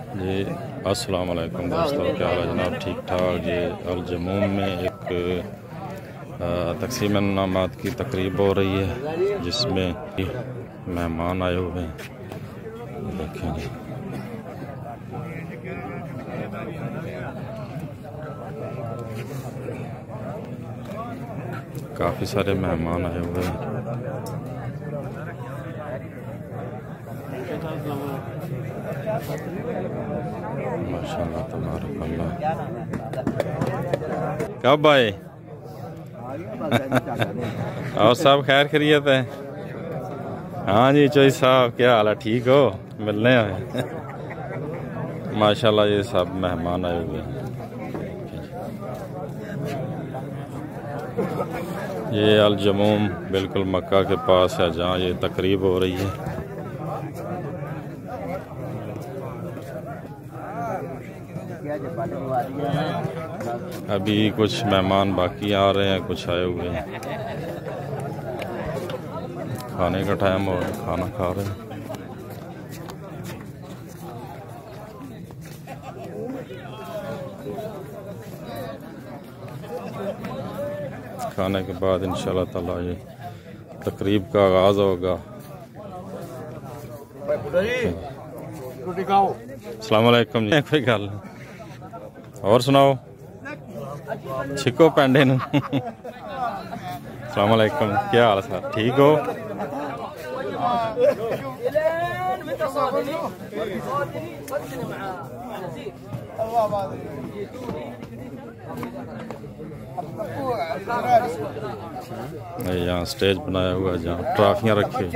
जी अस्सलाम वालेकुम दोस्तों, क्या हाल है जनाब? ठीक ठाक। ये अल जमूम में एक तकसीम इनामात की तकरीब हो रही है जिसमें मेहमान आए हुए हैं। देखेंगे काफ़ी सारे मेहमान आए हुए हैं। माशाल्लाह तबारकल्लाह। कब आए? और सब खैर खैरियत है? हाँ जी चौधरी साहब, क्या हाल है? ठीक हो? मिलने आए। माशाल्लाह ये सब मेहमान आए हुए हैं। ये अल जमूम बिल्कुल मक्का के पास है जहाँ ये तकरीब हो रही है। अभी कुछ मेहमान बाकी आ रहे हैं, कुछ आए हुए हैं। खाने का टाइम हो रहा है, खाना खा रहे हैं। खाने के बाद इंशाल्लाह ताला ये तकरीब का आगाज होगा। अस्सलाम वालेकुम जी। कोई गल और सुनाओ, छिको पेंडे नू। अस्सलाम वालेकुम, क्या हाल सर? ठीक हो? यहाँ स्टेज बनाया हुआ है जहाँ ट्रॉफियाँ रखी हुई।